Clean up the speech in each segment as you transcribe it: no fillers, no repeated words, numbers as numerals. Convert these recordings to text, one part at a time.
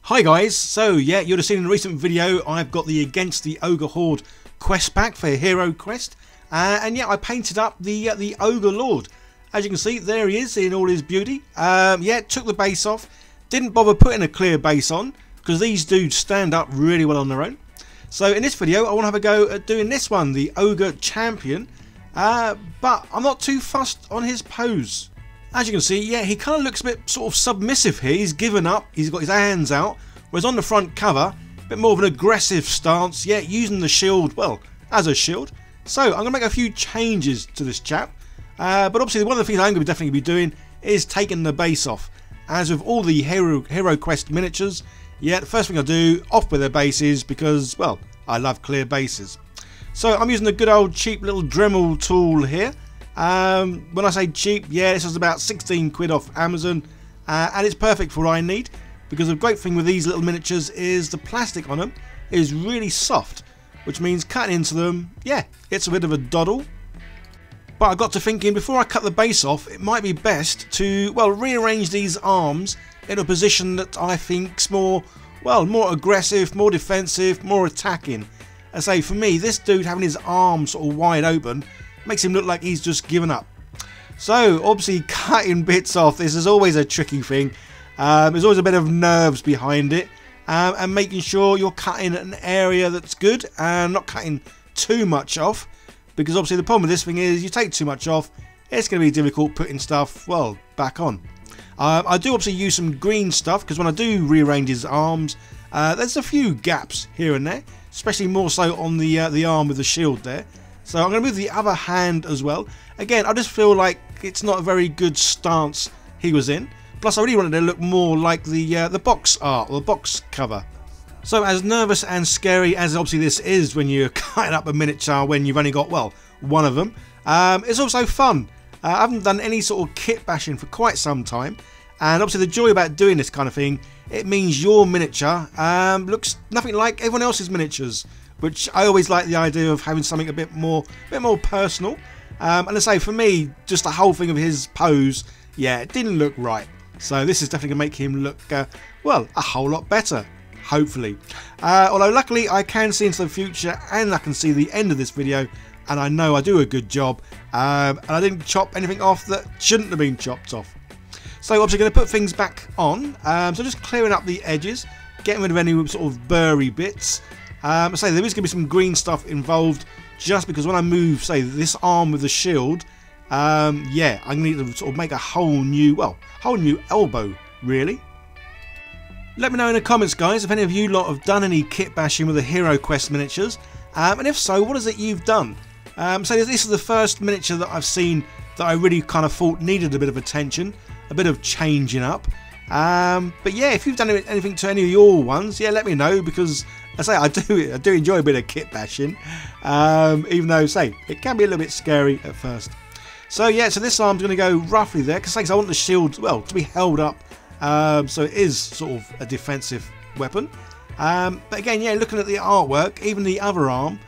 Hi guys, so yeah, you'd have seen in a recent video I've got the Against the Ogre Horde quest pack for HeroQuest, and yeah, I painted up the Ogre Lord. As you can see, there he is in all his beauty. Yeah, took the base off, didn't bother putting a clear base on because these dudes stand up really well on their own. So in this video I want to have a go at doing this one, the Ogre Champion, but I'm not too fussed on his pose. As you can see, yeah, he kind of looks a bit sort of submissive here. He's given up, he's got his hands out, whereas on the front cover, a bit more of an aggressive stance, yeah, using the shield, well, as a shield. So I'm going to make a few changes to this chap, but obviously one of the things I'm going to definitely be doing is taking the base off. As with all the HeroQuest miniatures, yeah, the first thing I do, off with their bases, because, well, I love clear bases. So I'm using a good old cheap little Dremel tool here. When I say cheap, yeah, this was about 16 quid off Amazon, and it's perfect for what I need, because the great thing with these little miniatures is the plastic on them is really soft, which means cutting into them, yeah, it's a bit of a doddle. But I got to thinking, before I cut the base off, it might be best to, well, rearrange these arms in a position that I think's more, well, more aggressive, more defensive, more attacking. I say, for me, this dude having his arms sort of wide open makes him look like he's just given up. So obviously cutting bits off, this is always a tricky thing. There's always a bit of nerves behind it, and making sure you're cutting an area that's good and not cutting too much off, because obviously the problem with this thing is you take too much off, it's going to be difficult putting stuff, well, back on. I do obviously use some green stuff, because when I do rearrange his arms, there's a few gaps here and there, especially more so on the arm with the shield there. So I'm going to move the other hand as well. Again, I just feel like it's not a very good stance he was in. Plus, I really wanted to look more like the box art, or the box cover. So as nervous and scary as obviously this is when you're cutting up a miniature when you've only got, well, one of them, it's also fun. I haven't done any sort of kit bashing for quite some time. And obviously the joy about doing this kind of thing, it means your miniature looks nothing like everyone else's miniatures, which I always like the idea of having something a bit more personal. And I say, for me, just the whole thing of his pose, yeah, it didn't look right. So this is definitely going to make him look, well, a whole lot better, hopefully. Although luckily I can see into the future, and I can see the end of this video, and I know I do a good job, and I didn't chop anything off that shouldn't have been chopped off. So obviously going to put things back on, so just clearing up the edges, getting rid of any sort of burry bits. I say there is going to be some green stuff involved, just because when I move, say, this arm with the shield, yeah, I need to sort of make a whole new elbow, really. Let me know in the comments, guys, if any of you lot have done any kit bashing with the HeroQuest miniatures, and if so, what is it you've done? So this is the first miniature that I've seen that I really kind of thought needed a bit of attention, a bit of changing up. But yeah, if you've done anything to any of your ones, yeah, let me know, because I say I do enjoy a bit of kit bashing, even though, say, it can be a little bit scary at first. So yeah, so this arm's going to go roughly there, because I want the shield, well, to be held up, so it is sort of a defensive weapon. But again, yeah, looking at the artwork, even the other arm,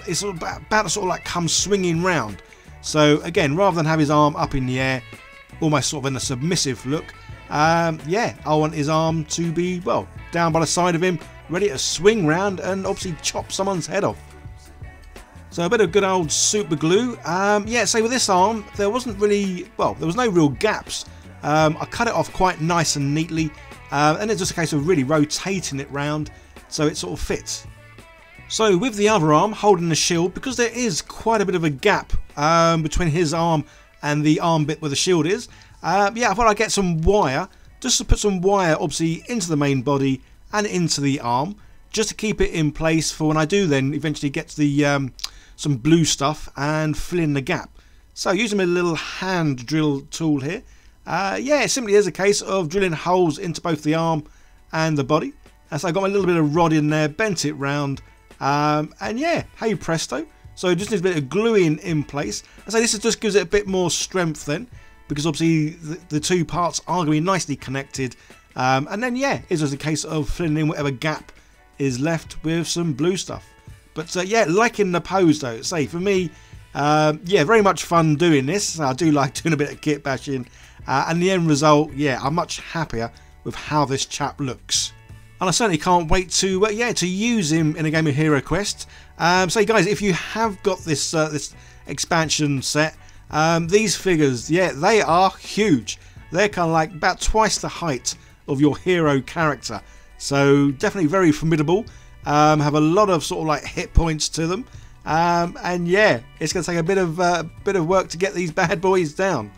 it's sort of about to sort of like come swinging round. So again, rather than have his arm up in the air, almost sort of in a submissive look, yeah, I want his arm to be, well, down by the side of him, ready to swing round and obviously chop someone's head off. So a bit of good old super glue. Yeah, so with this arm, there wasn't really, well, there was no real gaps. I cut it off quite nice and neatly, and it's just a case of really rotating it round so it sort of fits. So with the other arm holding the shield, because there is quite a bit of a gap between his arm and the arm bit where the shield is, yeah, I thought I'd get some wire, just to put some wire obviously into the main body and into the arm, just to keep it in place for when I do then eventually get to the some blue stuff and fill in the gap. So using my little hand drill tool here, yeah, it simply is a case of drilling holes into both the arm and the body. And so I got my little bit of rod in there, bent it round, and yeah, hey presto. So it just needs a bit of gluing in place. And so this just gives it a bit more strength then, because obviously the two parts are going to be nicely connected. And then yeah, it's just a case of filling in whatever gap is left with some blue stuff. But yeah, liking the pose though. Say for me, yeah, very much fun doing this. I do like doing a bit of kit bashing, and the end result, yeah, I'm much happier with how this chap looks. and I certainly can't wait to yeah, to use him in a game of HeroQuest. So guys, if you have got this this expansion set, these figures, yeah, they are huge. They're kind of like about twice the height of your hero character, so definitely very formidable. Have a lot of sort of like hit points to them, and yeah, it's going to take a bit of work to get these bad boys down.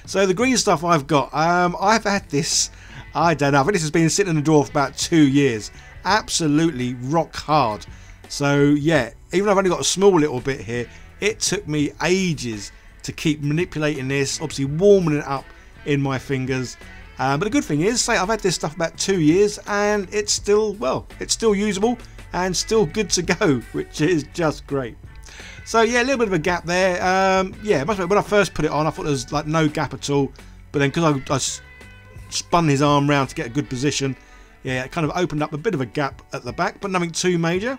So the green stuff I've got, I've had this, I don't know, I think this has been sitting in the drawer for about 2 years. Absolutely rock hard. So yeah, even though I've only got a small little bit here, it took me ages to keep manipulating this, obviously warming it up in my fingers. But the good thing is, say I've had this stuff about 2 years and it's still, well, it's still usable and still good to go, which is just great. So yeah, a little bit of a gap there. Yeah, when I first put it on, I thought there was like no gap at all. But then because I spun his arm round to get a good position, yeah, it kind of opened up a bit of a gap at the back, but nothing too major.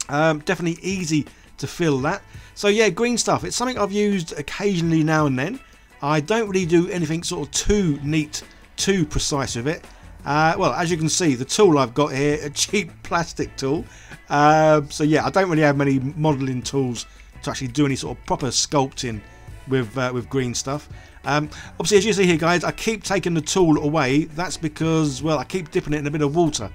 Definitely easy to fill that. So yeah, green stuff, it's something I've used occasionally now and then. I don't really do anything sort of too neat, too precise with it. Well, as you can see, the tool I've got here, a cheap plastic tool. So yeah, I don't really have many modelling tools to actually do any sort of proper sculpting with green stuff. Obviously, as you see here, guys, I keep taking the tool away. That's because, well, I keep dipping it in a bit of water.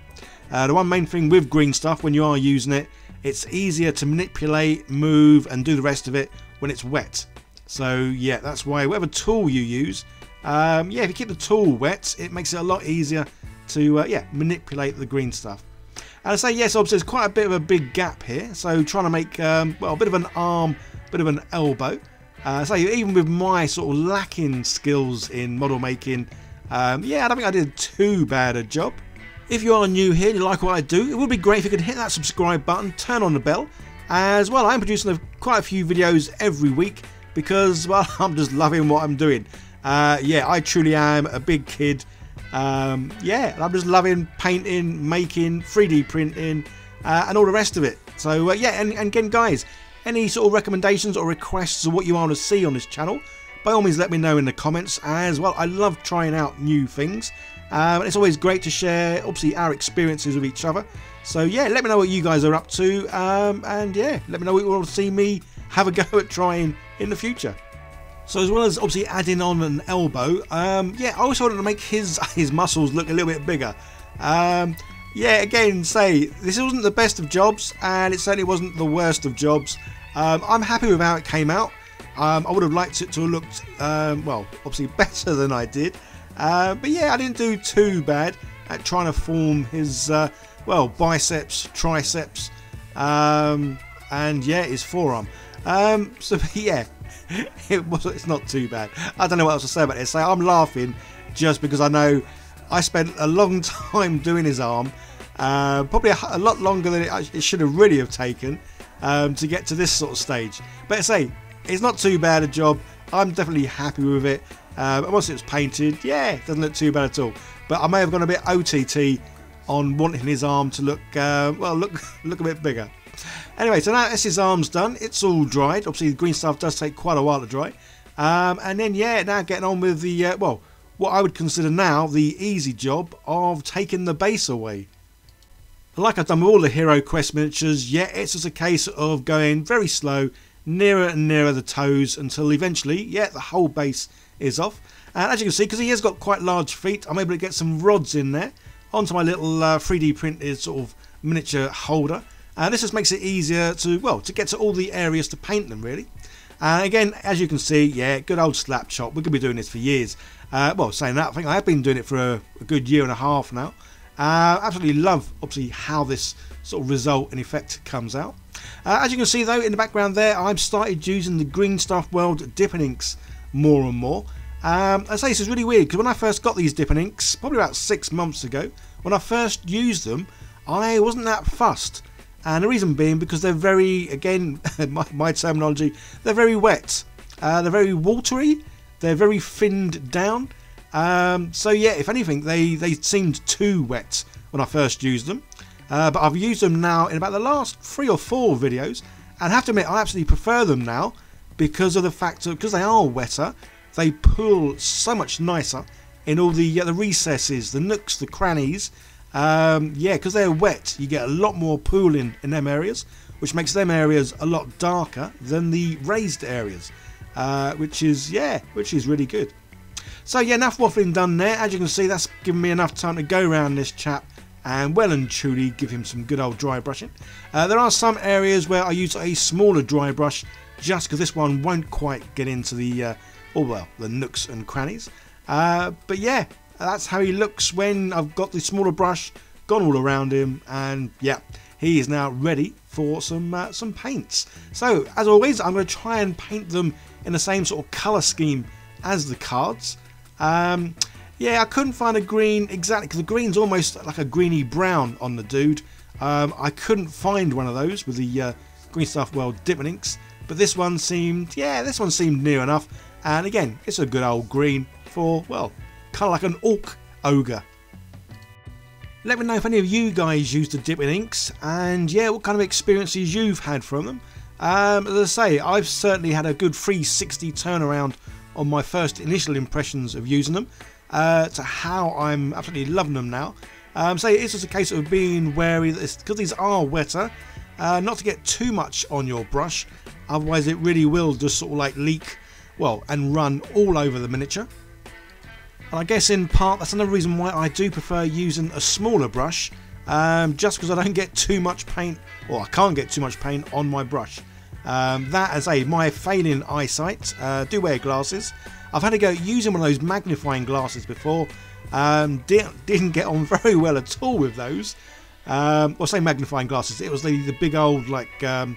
The one main thing with green stuff, when you are using it, it's easier to manipulate, move, and do the rest of it when it's wet. So yeah, that's why whatever tool you use, yeah, if you keep the tool wet, it makes it a lot easier to yeah, manipulate the green stuff. And I say yes, obviously there's quite a bit of a big gap here, so trying to make well, a bit of an arm, a bit of an elbow. So even with my sort of lacking skills in model making, yeah, I don't think I did too bad a job. If you are new here and you like what I do, it would be great if you could hit that subscribe button, turn on the bell. As well, I'm producing quite a few videos every week because, well, I'm just loving what I'm doing. Yeah, I truly am a big kid. Yeah, I'm just loving painting, making, 3D printing, and all the rest of it. So yeah, and again, guys, any sort of recommendations or requests of what you want to see on this channel, by all means let me know in the comments as well. I love trying out new things. It's always great to share, obviously, our experiences with each other. So yeah, let me know what you guys are up to, and yeah, let me know what you want to see me have a go at trying in the future. So as well as obviously adding on an elbow, yeah, I also wanted to make his muscles look a little bit bigger. Yeah, again, say this wasn't the best of jobs, and it certainly wasn't the worst of jobs. I'm happy with how it came out. I would have liked it to have looked, well, obviously better than I did. But yeah, I didn't do too bad at trying to form his, well, biceps, triceps, and yeah, his forearm. So yeah, it's not too bad. I don't know what else to say about this. So I'm laughing just because I know I spent a long time doing his arm, probably a lot longer than it should have really have taken to get to this sort of stage. But I say, it's not too bad a job. I'm definitely happy with it. Once it's painted, yeah, it doesn't look too bad at all. But I may have gone a bit OTT on wanting his arm to look, well, look a bit bigger. Anyway, so now that's his arms done. It's all dried. Obviously, the green stuff does take quite a while to dry. And then, yeah, now getting on with the, well, what I would consider now the easy job of taking the base away. Like I've done with all the HeroQuest miniatures, yeah, it's just a case of going very slow, nearer and nearer the toes until eventually, yeah, the whole base is off. And as you can see, because he has got quite large feet, I'm able to get some rods in there onto my little 3D printed sort of miniature holder. This just makes it easier to, well, to get to all the areas to paint them, really. Again, as you can see, yeah, good old slapchop. We're going to be doing this for years. Well, saying that, I think I have been doing it for a good year and a half now. Absolutely love, obviously, how this sort of result and effect comes out. As you can see, though, in the background there, I've started using the Green Stuff World dipping inks more and more. I say this is really weird because when I first got these dipping inks, probably about 6 months ago, when I first used them, I wasn't that fussed. And the reason being because they're very, again, my terminology, they're very wet. They're very watery. They're very thinned down. So yeah, if anything, they seemed too wet when I first used them. But I've used them now in about the last 3 or 4 videos. And I have to admit, I absolutely prefer them now because of the fact that, because they are wetter, they pull so much nicer in all the recesses, the nooks, the crannies. Yeah, because they're wet, you get a lot more pooling in them areas, which makes them areas a lot darker than the raised areas, which is really good. So yeah, enough waffling done there. As you can see, that's given me enough time to go around this chap and well and truly give him some good old dry brushing. There are some areas where I use a smaller dry brush, just because this one won't quite get into the the nooks and crannies. But yeah, that's how he looks when I've got the smaller brush gone all around him, and yeah, he is now ready for some paints. So as always, I'm going to try and paint them in the same sort of colour scheme as the cards. Yeah, I couldn't find a green exactly, because the green's almost like a greeny brown on the dude. I couldn't find one of those with the Green Stuff World dipping inks, but this one seemed near enough. And again, it's a good old green for, well, kind of like an orc ogre. Let me know if any of you guys use the dipping inks, and yeah, what kind of experiences you've had from them. As I say, I've certainly had a good 360 turnaround on my first initial impressions of using them, to how I'm absolutely loving them now. So it's just a case of being wary, because these are wetter, not to get too much on your brush, otherwise it really will just sort of like leak, well, and run all over the miniature. And I guess in part that's another reason why I do prefer using a smaller brush, just because I don't get too much paint, or I can't get too much paint on my brush. That, as my failing eyesight, do wear glasses. I've had to go using one of those magnifying glasses before. Didn't get on very well at all with those. Well, say magnifying glasses. It was the big old like a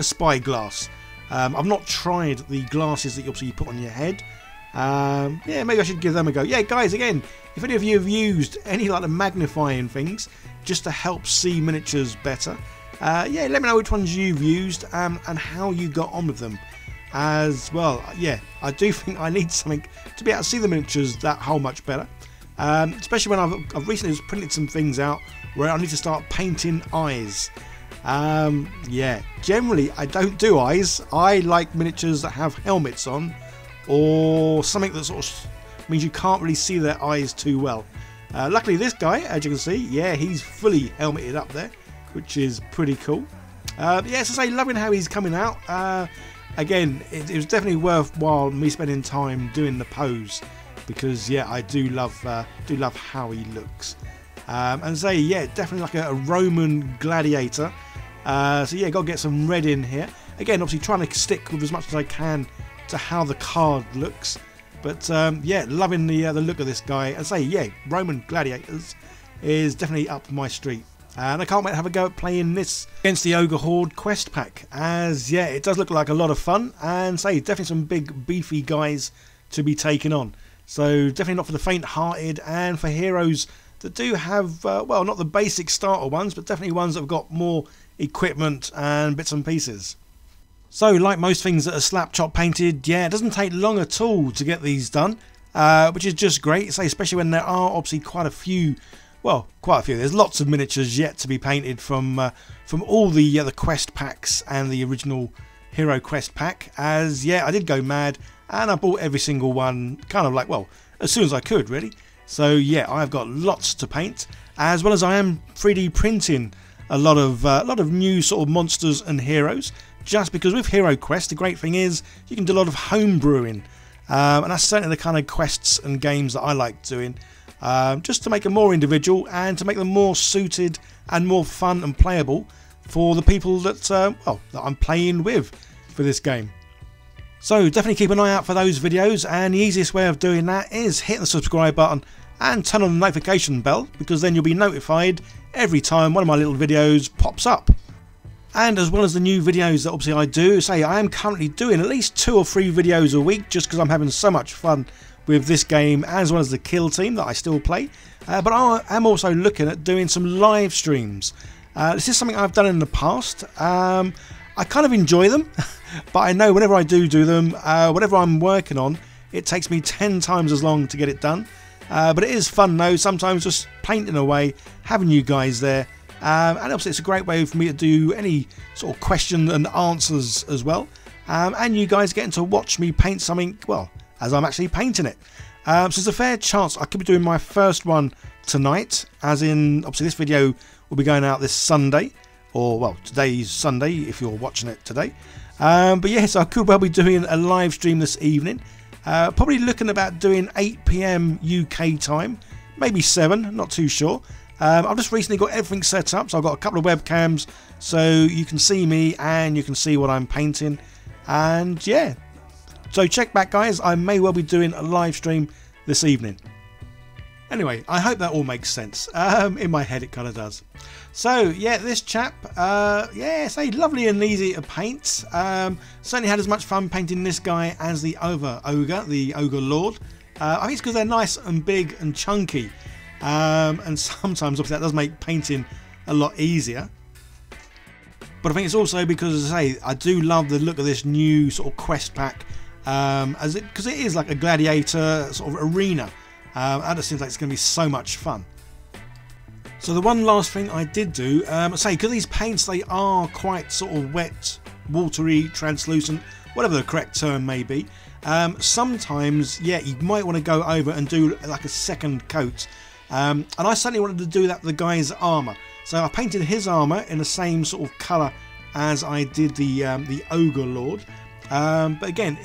spy glass. I've not tried the glasses that you put on your head. Yeah, maybe I should give them a go. Yeah, guys, again, if any of you have used any like the magnifying things just to help see miniatures better, yeah, let me know which ones you've used and how you got on with them. As well, yeah, I do think I need something to be able to see the miniatures that whole much better. Especially when I've recently just printed some things out where I need to start painting eyes. Yeah, generally I don't do eyes. I like miniatures that have helmets on, or something that sort of means you can't really see their eyes too well. Luckily this guy, as you can see, yeah, he's fully helmeted up there, which is pretty cool. Yeah, as I say, loving how he's coming out. Again, it was definitely worthwhile me spending time doing the pose, because yeah, I do love how he looks. And say, yeah, definitely like a Roman gladiator. So yeah, got to get some red in here. Again, obviously trying to stick with as much as I can to how the card looks. But yeah, loving the look of this guy. And say, yeah, Roman gladiators is definitely up my street. And I can't wait to have a go at playing this against the Ogre Horde quest pack, as yeah, it does look like a lot of fun, and say definitely some big beefy guys to be taken on. So definitely not for the faint-hearted, and for heroes that do have, well, not the basic starter ones, but definitely ones that have got more equipment and bits and pieces. So like most things that are slapchop painted, yeah, it doesn't take long at all to get these done, which is just great, say, especially when there are obviously quite a few. Well, quite a few. There's lots of miniatures yet to be painted from all the quest packs and the original HeroQuest pack. As yeah, I did go mad and I bought every single one, kind of like, well, as soon as I could, really. So yeah, I've got lots to paint, as well as I am 3D printing a lot of new sort of monsters and heroes. Just because with HeroQuest, the great thing is you can do a lot of home brewing, and that's certainly the kind of quests and games that I like doing. Just to make them more individual and to make them more suited and more fun and playable for the people that, well, that I'm playing with for this game. So definitely keep an eye out for those videos, and the easiest way of doing that is hitting the subscribe button and turn on the notification bell, because then you'll be notified every time one of my little videos pops up. And as well as the new videos that obviously I do, say I am currently doing at least 2 or 3 videos a week, just because I'm having so much fun with this game, as well as the kill team that I still play. But I am also looking at doing some live streams. This is something I've done in the past. I kind of enjoy them, but I know whenever I do them, whatever I'm working on, it takes me 10 times as long to get it done. But it is fun though, sometimes just painting away, having you guys there. And obviously it's a great way for me to do any sort of question and answers as well. And you guys getting to watch me paint something, well, as I'm actually painting it. So there's a fair chance I could be doing my first one tonight, as in, obviously this video will be going out this Sunday, or well, today's Sunday if you're watching it today. But yes, I could well be doing a live stream this evening. Probably looking about doing 8 PM UK time, maybe 7, not too sure. I've just recently got everything set up, so I've got a couple of webcams so you can see me and you can see what I'm painting. And yeah, so check back guys, I may well be doing a live stream this evening. Anyway, I hope that all makes sense. In my head it kind of does. So yeah, this chap, yeah, say lovely and easy to paint. Certainly had as much fun painting this guy as the Ogre, the Ogre Lord. I think it's because they're nice and big and chunky. And sometimes obviously that does make painting a lot easier. But I think it's also because, as I say, I do love the look of this new sort of quest pack, because it is like a gladiator sort of arena. And it seems like it's going to be so much fun. So the one last thing I did do, say, because these paints, they are quite sort of wet, watery, translucent, whatever the correct term may be. Sometimes, yeah, you might want to go over and do like a second coat. And I certainly wanted to do that with the guy's armour. So I painted his armour in the same sort of colour as I did the Ogre Lord. But again,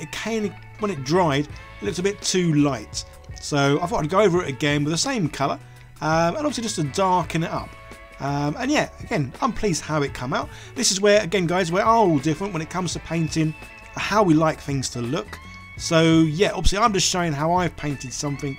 when it dried, it looked a bit too light. So I thought I'd go over it again with the same colour, and obviously just to darken it up. And yeah, again, I'm pleased how it come out. This is where, again guys, we're all different when it comes to painting, how we like things to look. So yeah, obviously I'm just showing how I've painted something.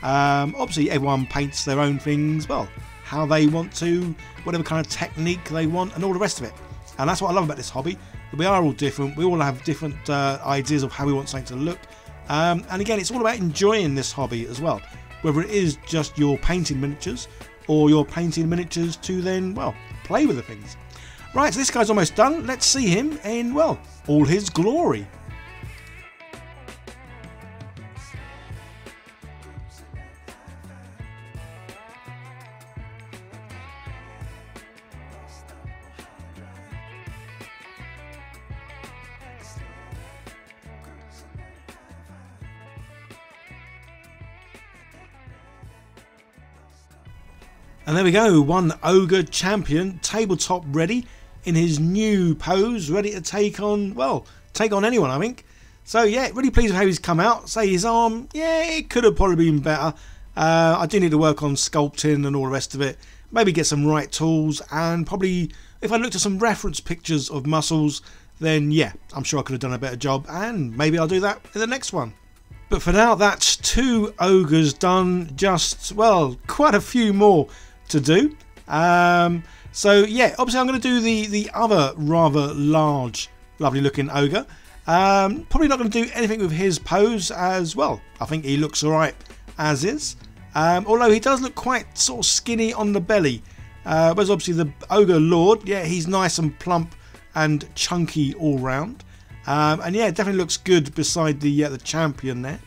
Obviously everyone paints their own things, well, how they want to, whatever kind of technique they want and all the rest of it. And that's what I love about this hobby, that we are all different, we all have different ideas of how we want something to look. And again, it's all about enjoying this hobby as well, whether it is just your painting miniatures or you're painting miniatures to then, well, play with the things. Right, so this guy's almost done. Let's see him in, well, all his glory. And there we go, one Ogre champion, tabletop ready, in his new pose, ready to take on, well, take on anyone, I think. So yeah, really pleased with how he's come out. Say his arm, yeah, it could have probably been better. I do need to work on sculpting and all the rest of it. Maybe get some right tools, and probably, if I looked at some reference pictures of muscles, then yeah, I'm sure I could have done a better job, and maybe I'll do that in the next one. But for now, that's 2 ogres done, just, well, quite a few more to do. So yeah, obviously I'm going to do the other rather large, lovely looking ogre. Probably not going to do anything with his pose as well. I think he looks alright as is. Although he does look quite sort of skinny on the belly. Whereas obviously the Ogre Lord, yeah, he's nice and plump and chunky all round. And yeah, it definitely looks good beside the champion there.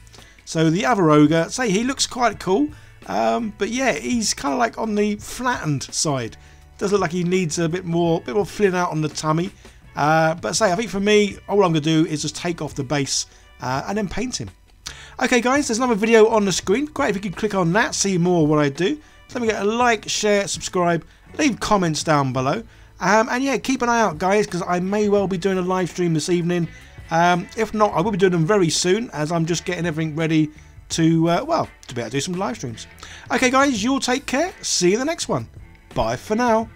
So the other ogre, say he looks quite cool. But yeah, he's kind of like on the flattened side. Does look like he needs a bit more filling out on the tummy. But say, I think for me, all I'm going to do is just take off the base and then paint him. Okay guys, there's another video on the screen. Great if you could click on that, see more of what I do. So let me get a like, share, subscribe, leave comments down below. And yeah, keep an eye out guys, because I may well be doing a live stream this evening. If not, I will be doing them very soon, as I'm just getting everything ready to, well, to be able to do some live streams. Okay guys, you'll take care. See you in the next one. Bye for now.